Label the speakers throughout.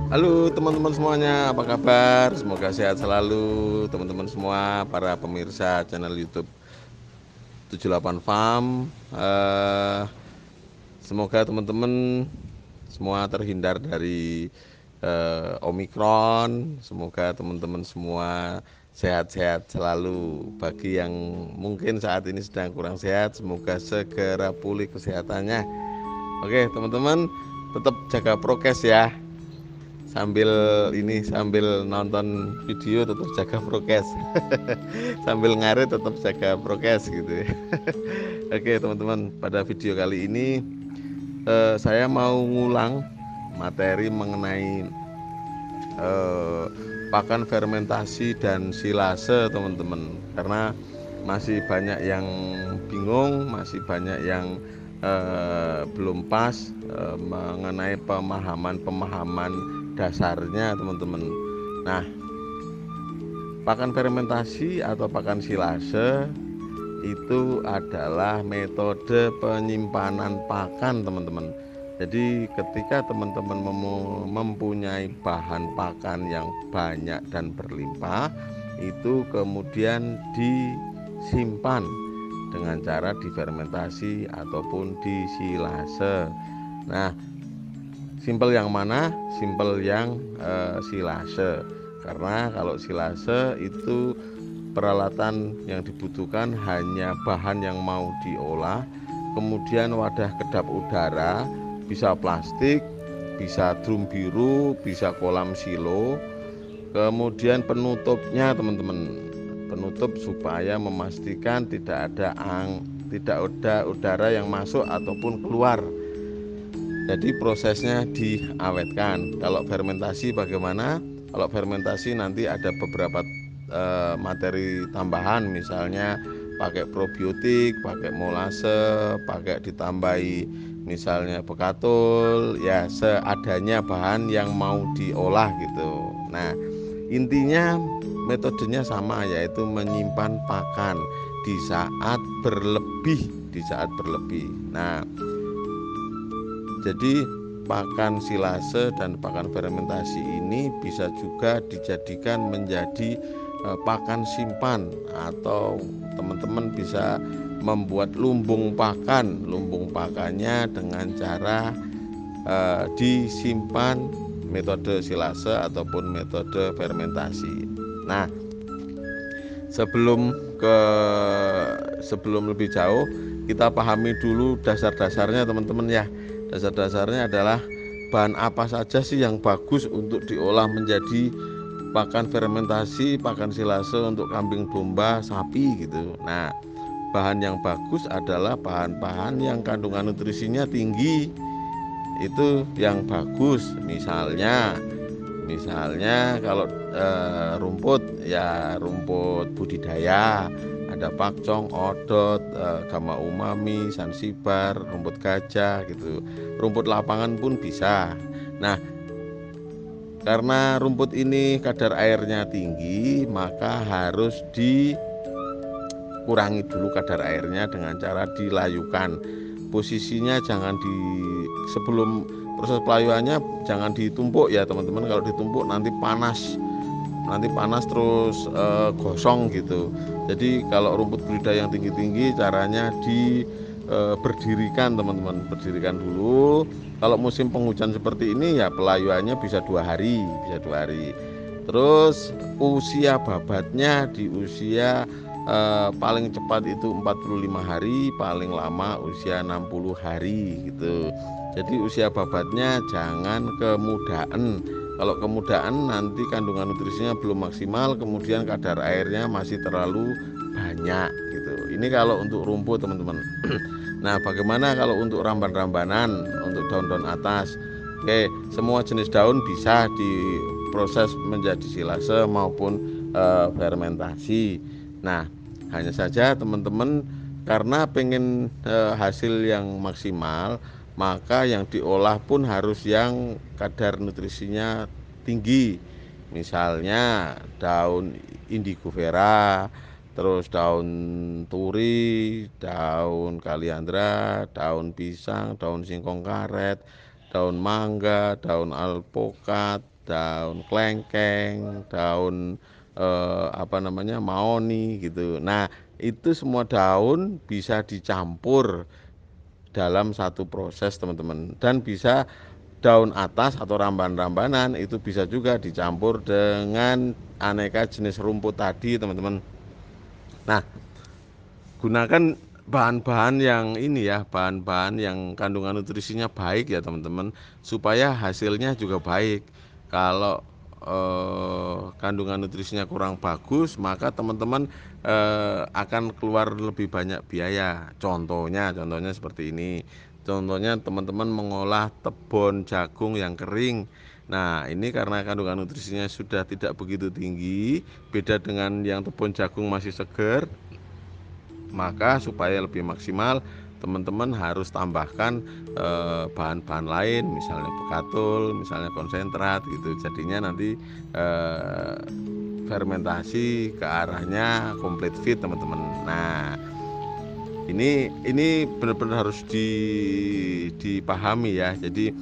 Speaker 1: Halo teman-teman semuanya, apa kabar? Semoga sehat selalu teman-teman semua, para pemirsa channel YouTube 78 Farm. Semoga teman-teman semua terhindar dari Omikron. Semoga teman-teman semua sehat-sehat selalu. Bagi yang mungkin saat ini sedang kurang sehat, semoga segera pulih kesehatannya. Oke teman-teman, tetap jaga prokes ya. Sambil nonton video tetap jaga prokes. Sambil ngarit tetap jaga prokes gitu ya. Oke teman-teman, pada video kali ini saya mau ngulang materi mengenai pakan fermentasi dan silase teman-teman, karena masih banyak yang bingung, masih banyak yang belum pas mengenai pemahaman dasarnya teman-teman. Nah, pakan fermentasi atau pakan silase itu adalah metode penyimpanan pakan teman-teman. Jadi ketika teman-teman mempunyai bahan pakan yang banyak dan berlimpah, itu kemudian disimpan dengan cara difermentasi ataupun disilase. Nah, simpel yang mana? Simpel yang silase. Karena kalau silase itu peralatan yang dibutuhkan hanya bahan yang mau diolah, kemudian wadah kedap udara, bisa plastik, bisa drum biru, bisa kolam silo, kemudian penutupnya teman-teman, penutup supaya memastikan tidak ada udara yang masuk ataupun keluar. Jadi prosesnya diawetkan. Kalau fermentasi bagaimana? Kalau fermentasi nanti ada beberapa materi tambahan, misalnya pakai probiotik, pakai molase, pakai ditambahi misalnya bekatul, ya seadanya bahan yang mau diolah gitu. Nah, intinya metodenya sama, yaitu menyimpan pakan di saat berlebih, Nah, jadi pakan silase dan pakan fermentasi ini bisa juga dijadikan menjadi pakan simpan, atau teman-teman bisa membuat lumbung pakan. Lumbung pakannya dengan cara disimpan metode silase ataupun metode fermentasi. Nah, sebelum ke sebelum lebih jauh, kita pahami dulu dasar-dasarnya teman-teman ya. Dasar-dasarnya adalah bahan apa saja sih yang bagus untuk diolah menjadi pakan fermentasi, pakan silase untuk kambing, domba, sapi gitu. Nah, bahan yang bagus adalah bahan-bahan yang kandungan nutrisinya tinggi. Itu yang bagus. Misalnya kalau rumput, ya rumput budidaya, ada pakcong, odot, gama umami, sansibar, rumput gajah gitu. Rumput lapangan pun bisa. Nah, karena rumput ini kadar airnya tinggi, maka harus dikurangi dulu kadar airnya dengan cara dilayukan. Posisinya jangan sebelum proses pelayuannya jangan ditumpuk ya teman-teman. Kalau ditumpuk nanti panas terus gosong gitu. Jadi kalau rumput budidaya yang tinggi-tinggi, caranya berdirikan teman-teman, berdirikan dulu. Kalau musim penghujan seperti ini ya pelayuannya bisa 2 hari. Terus usia babatnya di usia paling cepat itu 45 hari, paling lama usia 60 hari gitu. Jadi usia babatnya jangan kemudaan. Kalau kemudaan nanti kandungan nutrisinya belum maksimal, kemudian kadar airnya masih terlalu banyak gitu. Ini kalau untuk rumput teman-teman. Nah, bagaimana kalau untuk ramban-rambanan, untuk daun-daun atas? Oke, semua jenis daun bisa diproses menjadi silase maupun fermentasi. Nah, hanya saja teman-teman, karena pengen hasil yang maksimal, maka yang diolah pun harus yang kadar nutrisinya tinggi. Misalnya daun indigo vera, terus daun turi, daun kaliandra, daun pisang, daun singkong karet, daun mangga, daun alpukat, daun klengkeng, daun mahoni gitu. Nah, itu semua daun bisa dicampur dalam satu proses teman-teman, dan bisa daun atas atau ramban-rambanan itu bisa juga dicampur dengan aneka jenis rumput tadi teman-teman. Nah, gunakan bahan-bahan yang ini ya, bahan-bahan yang kandungan nutrisinya baik ya teman-teman, supaya hasilnya juga baik. Kalau kandungan nutrisinya kurang bagus, maka teman-teman akan keluar lebih banyak biaya. Contohnya seperti ini. Contohnya teman-teman mengolah tebon jagung yang kering. Nah, ini karena kandungan nutrisinya sudah tidak begitu tinggi, beda dengan yang tebon jagung masih segar. Maka supaya lebih maksimal, teman-teman harus tambahkan bahan-bahan lain, misalnya bekatul, misalnya konsentrat gitu. Jadinya nanti fermentasi ke arahnya complete fit teman-teman. Nah, ini benar-benar harus dipahami ya. Jadi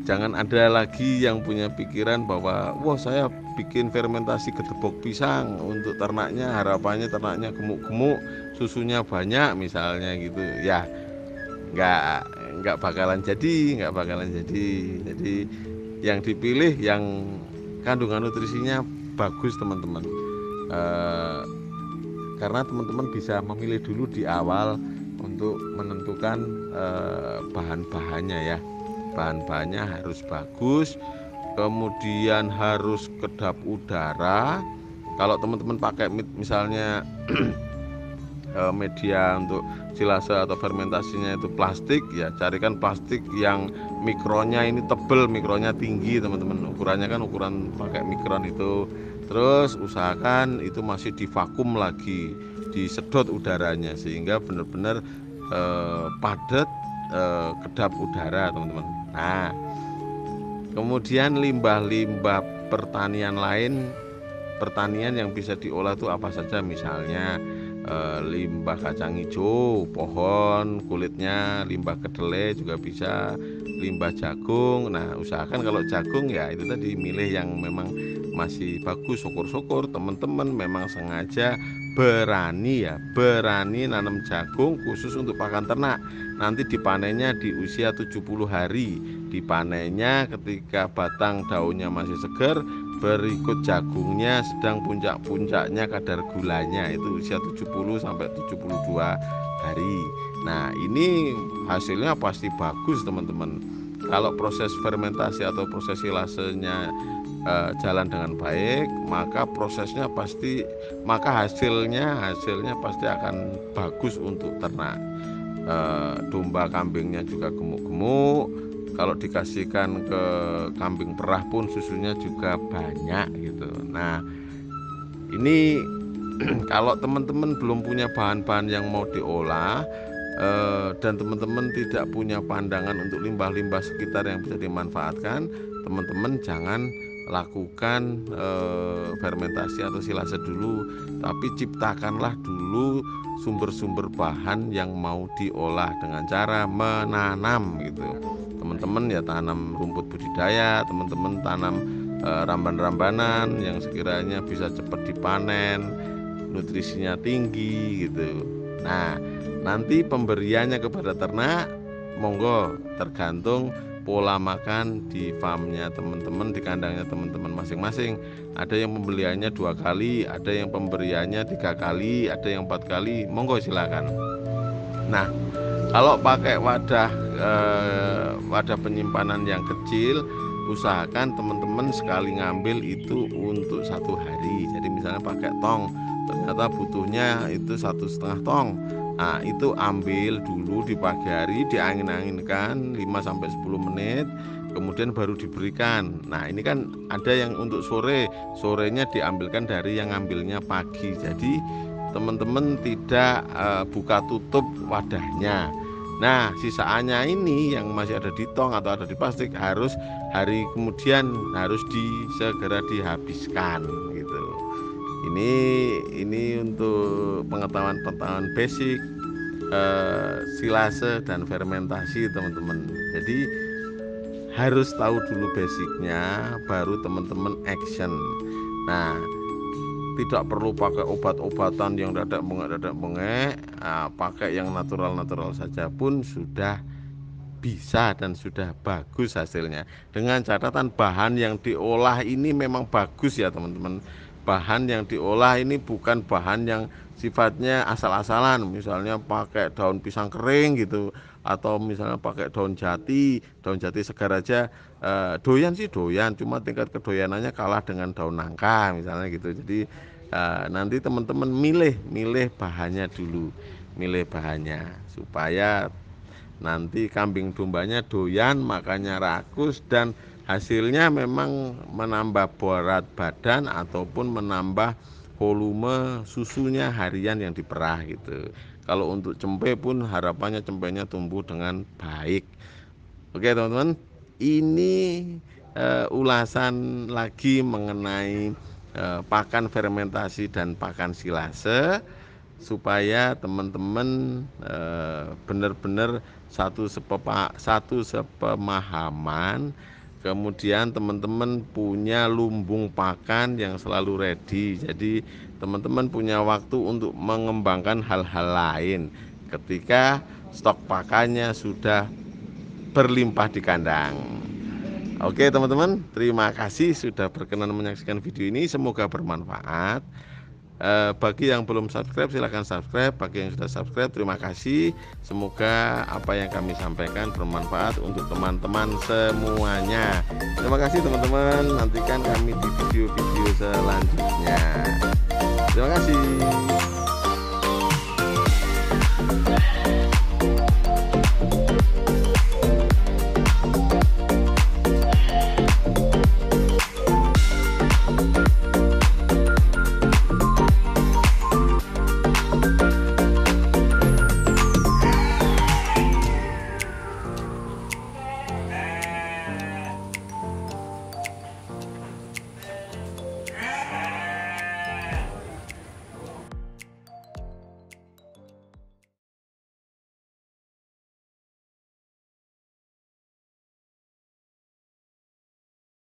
Speaker 1: jangan ada lagi yang punya pikiran bahwa wah, saya bikin fermentasi gedebok pisang untuk ternaknya, harapannya ternaknya gemuk-gemuk, susunya banyak misalnya gitu ya. Nggak bakalan jadi. Jadi yang dipilih yang kandungan nutrisinya bagus teman-teman, karena teman-teman bisa memilih dulu di awal untuk menentukan bahan-bahannya ya. Bahan-bahannya harus bagus, kemudian harus kedap udara. Kalau teman-teman pakai misalnya media untuk silase atau fermentasinya itu plastik, ya carikan plastik yang mikronnya ini tebel, mikronnya tinggi teman-teman. Ukurannya kan ukuran pakai mikron itu. Terus usahakan itu masih divakum lagi, disedot udaranya sehingga benar-benar padat, kedap udara teman-teman. Nah, kemudian limbah-limbah pertanian lain, pertanian yang bisa diolah itu apa saja, misalnya limbah kacang hijau, pohon, kulitnya, limbah kedelai juga bisa, limbah jagung. Nah, usahakan kalau jagung ya itu tadi milih yang memang masih bagus. Syukur-syukur teman-teman memang sengaja berani nanam jagung khusus untuk pakan ternak. Nanti dipanennya di usia 70 hari. Dipanennya ketika batang daunnya masih segar, berikut jagungnya sedang puncak-puncaknya kadar gulanya, itu usia 70 sampai 72 hari. Nah, ini hasilnya pasti bagus teman-teman. Kalau proses fermentasi atau proses silasenya jalan dengan baik, maka hasilnya pasti akan bagus untuk ternak. Domba kambingnya juga gemuk-gemuk. Kalau dikasihkan ke kambing perah pun susunya juga banyak gitu. Nah, ini kalau teman-teman belum punya bahan-bahan yang mau diolah, dan teman-teman tidak punya pandangan untuk limbah-limbah sekitar yang bisa dimanfaatkan, teman-teman jangan lakukan fermentasi atau silase dulu, tapi ciptakanlah dulu sumber-sumber bahan yang mau diolah dengan cara menanam gitu. Teman-teman ya tanam rumput budidaya, teman-teman tanam ramban-rambanan yang sekiranya bisa cepat dipanen, nutrisinya tinggi gitu. Nah, nanti pemberiannya kepada ternak monggo tergantung pola makan di farmnya teman-teman, di kandangnya teman-teman masing-masing. Ada yang pembeliannya 2 kali, ada yang pemberiannya 3 kali, ada yang 4 kali, monggo silakan. Nah, kalau pakai wadah penyimpanan yang kecil, usahakan teman-teman sekali ngambil itu untuk 1 hari. Jadi misalnya pakai tong, ternyata butuhnya itu 1,5 tong. Nah, itu ambil dulu di pagi hari, diangin-anginkan 5-10 menit, kemudian baru diberikan. Nah, ini kan ada yang untuk sorenya diambilkan dari yang ngambilnya pagi. Jadi teman-teman tidak buka tutup wadahnya. Nah, sisaannya ini yang masih ada di tong atau ada di plastik harus hari kemudian harus segera dihabiskan gitu. Ini untuk pengetahuan basic silase dan fermentasi teman-teman. Jadi harus tahu dulu basicnya, baru teman-teman action. Nah, tidak perlu pakai obat-obatan yang dadak bengek, pakai yang natural saja pun sudah bisa dan sudah bagus hasilnya. Dengan catatan bahan yang diolah ini memang bagus ya teman-teman. Bahan yang diolah ini bukan bahan yang sifatnya asal-asalan, misalnya pakai daun pisang kering gitu, atau misalnya pakai daun jati segar aja. Doyan sih doyan, cuma tingkat kedoyanannya kalah dengan daun nangka misalnya gitu. Jadi nanti teman-teman milih bahannya dulu, milih bahannya supaya nanti kambing dombanya doyan makanya rakus dan hasilnya memang menambah berat badan ataupun menambah volume susunya harian yang diperah gitu. Kalau untuk cempe pun harapannya cempenya tumbuh dengan baik. Oke teman-teman, ini ulasan lagi mengenai pakan fermentasi dan pakan silase, supaya teman-teman benar-benar satu sepemahaman, kemudian teman-teman punya lumbung pakan yang selalu ready. Jadi teman-teman punya waktu untuk mengembangkan hal-hal lain ketika stok pakannya sudah berlimpah di kandang. Oke teman-teman, terima kasih sudah berkenan menyaksikan video ini, semoga bermanfaat. Bagi yang belum subscribe silahkan subscribe, bagi yang sudah subscribe terima kasih. Semoga apa yang kami sampaikan bermanfaat untuk teman-teman semuanya. Terima kasih teman-teman, nantikan kami di video-video selanjutnya. Terima kasih.